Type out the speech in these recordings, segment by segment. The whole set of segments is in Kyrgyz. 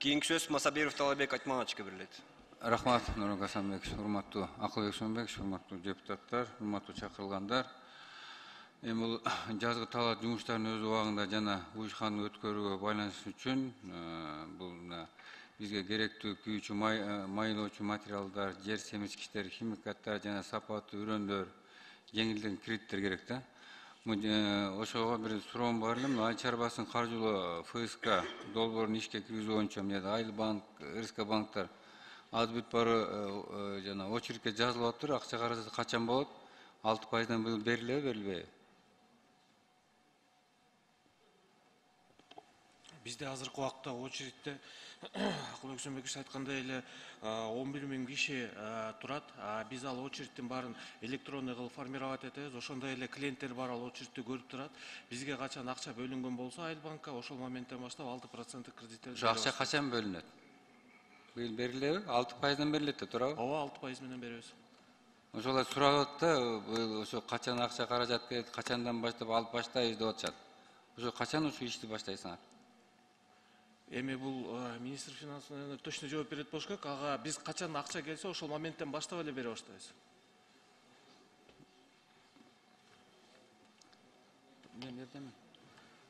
Keyingi söz Masabirov Talabek Айтмановичке берилет. Рахмат, Нургул Гасанбекович, урматтуу Акылбек Шөнбекович, урматтуу депутаттар, урматтуу чакырылгандар. Эми бул жазгы талап жумуштарын өз убагында жана уюшканды өткөрүүгө байланыш үчүн бул бизге керектүү күйүүчү майылоочу материалдар, жер семичкичтер, химикаттар жана сапаттуу үрөндөр, жеңилдетилген кредиттер керек да. Ошого бир суроом бар эле, айыл чарбасын каржылоо ФСК долбоорун ишке киргизүү боюнча Айыл банк, РСК банктар аз бүт бары жана очередке жазылып атыр, акча каражаты качан болот? 6%дан быйыл берилеби, берилбейби? Bizde азыркы убакта очередте Акылбек Шөнбекович айткандай эле 11 миң киши турат. Биз ал очередтин баарын электронный кылып формировать этебиз. Ошондой эле клиенттер бар, ал очередти көрүп турат. Бизге качан акча бөлүнгөн болсо Айыл банкка ошол моменттен баштап 6% кредиттер. Ошо акча качан бөлүнөт? Быйыл берилеби? 6%дан берилет да, туурабы? Ооба, 6% менен беребиз. Ошолар сурап атат да, быйыл ошо качан акча каражат келет, качандан баштап алып баштайбыз деп атышат. Ошо качан ушул ишти баштайсыңар? Эми бул министр финансынан точно жооп берет болуш керек. Ага биз качан акча келсе ошол моменттен баштап эле бере баштайбыз.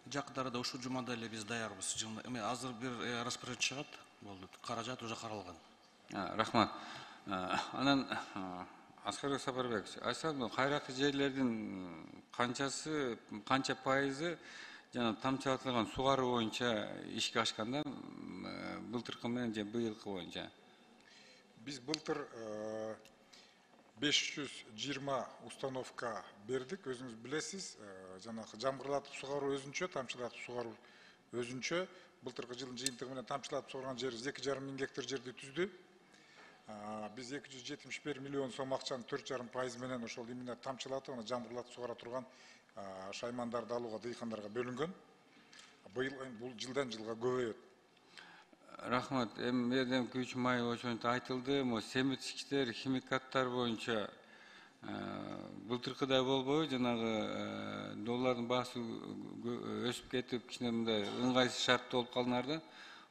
Жакын арада ушул жумада эле биз даярбыз. Эми азыр бир распоряжение чыгат, болду. Каражат уже каралган. Рахмат. Анан Аскарбек Сапарбекович, айсам кайракы жерлердин канча пайызы жана тамчылатылган сугаруу боюнча ишке ашканда былтыркы менен же быйылкы боюнча? Биз былтыр 520 установка бердик, өзүңүз билесиз. Жанагы жамгырлатып сугаруу өзүнчө, тамчылатып сугаруу өзүнчө. Былтыркы жылдын жыйынтыгы менен тамчылатып сугарган жерибиз 2,5 миң гектар жерди түздү. Биз 271 миллион сом акчанын 4,5% менен ошол именно тамчылатып, аны жамгырлатып сугара турган шаймандарды алууга дыйкандарга бөлүнгөн. Быйыл бул жылдан жылга көбөйөт. Рахмат. Эми күйүүчү май ошентип айтылды. Семечкичтер, химикаттар боюнча былтыркыдай болбойбу, жанагы доллардын баасы өсүп кетип, кичине мындай ыңгайсыз шарт болуп калдыңар да.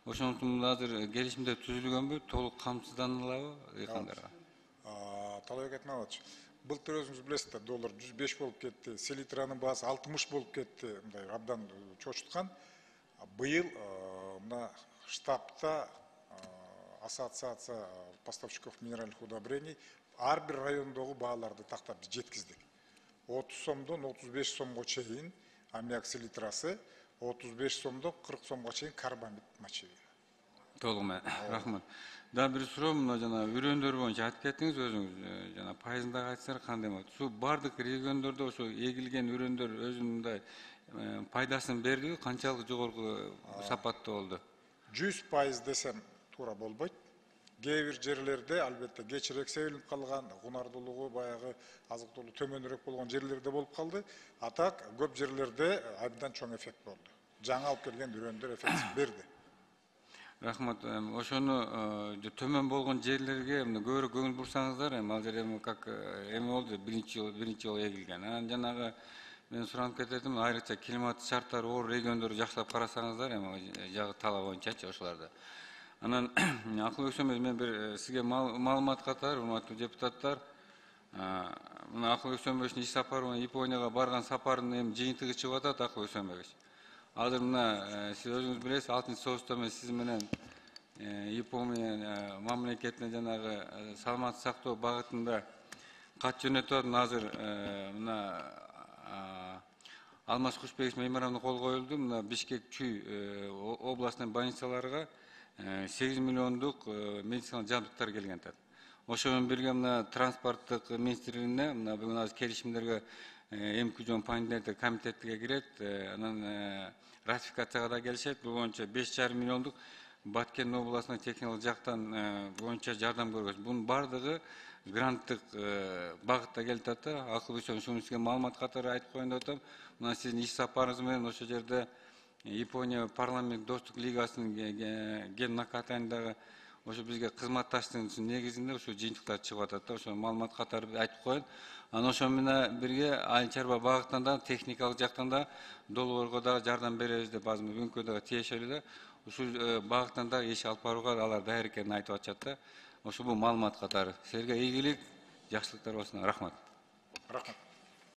Ошондуктан азыр келишимдер түзүлгөнбү, толук камсызданылабы дыйкандарга? Талабек Айтманович, былтыр өзүңүз билесиз да, доллар 105 болуп кетти, селитранын баасы 60 болуп кетти, мындай абдан чочуткан. Быйыл мына штабта ассоциация поставщиков минеральных удобрений ар бир райондогу бааларды тактап жеткиздик. 30 сомдон 35 сомго чейин аммиак селитрасы, 35 сомдон 40 сомго чейин карбамид мочевина. Толук менен. Рахмат. Дагы бир суроо, мына жана үрөндөр боюнча айтып кеттиңиз өзүңүз, жана пайызын дагы айтсаңар кандай болот? Şu бардык региондордо ошо эгилген үрөндөр өзүнүн мындай пайдасын бердиби? Канчалык жогорку сапатта болду? 100% десем туура болбойт. Кээ бир жерлерде албетте кечирээк себилип калган, кунардуулугу баягы азык-түлүк төмөнүрөөк болгон жерлерде болуп калды. А так көп жерлерде абдан чоң эффект болду. Жаңы алып келген үрөндөр эффект берди. Рахмат. Ошону төмөн болгон жерлерге көбүрөөк көңүл бурсаңыздар, ал жер как болду, биринчи жолу эгилген. Анан жанагы мен суранып кететим, айрыкча климат шарттары оор региондорду жакшылап карасаңыздар, жагы талап боюнчачы ошоларда. Анан Акылбек Шөнбекович, мен бир сизге маалымат катары, урматтуу депутаттар, мына Акылбек Шөнбековичтин иш сапары Японияга барган сапарынын жыйынтыгы чыгып атат, Акылбек Шөнбекович. Азыр мына сиз өзүңүз билесиз, 6-согуста мен сиз менен Япония мамлекетине жанагы саламаттык сактоо багытында кат жөнөтүп атам. Азыр мына Алмаз Кушбекович меморандум кол коюлду. Мына Бишкек Чүй областынын больницаларга 8 миллиондук медициналык жабдыктар келген атат. Ошо менен бирге мына транспорттук министрлигине мына бүгүн азыр келишимдерге МКЖОН парламенттик комитетке кирет, анан ратификацияга да келишет. Бул боюнча 5,5 миллиондук Баткен областына техникалык жактан боюнча жардам көргөз. Бунун бардыгы гранттык багытта келип атат да. Акылбек Шөнбекович, шуну сизге маалымат катары айтып коеюн деп атам. Мына сиздин иш сапарыңыз менен ошол жерде Япония парламент достук лигасынын ген накатайындагы ошо бизге кызматташтыгыбыздын негизинде ошо жыйынтыктар чыгып атат да. Ошо маалымат катары айтып коеюн. Анан ошо менен бирге айыл чарба багытынан да техникалык жактан да долбоорго да жардам беребиз деп азыр бүгүнкү дагы тиешелүү да. ушул багыттан да иш алып барууга алар даяр экенин айтып атышат да. Ошо бул маалымат катары. Силерге ийгилик, жакшылыктар болсун. Рахмат. Рахмат.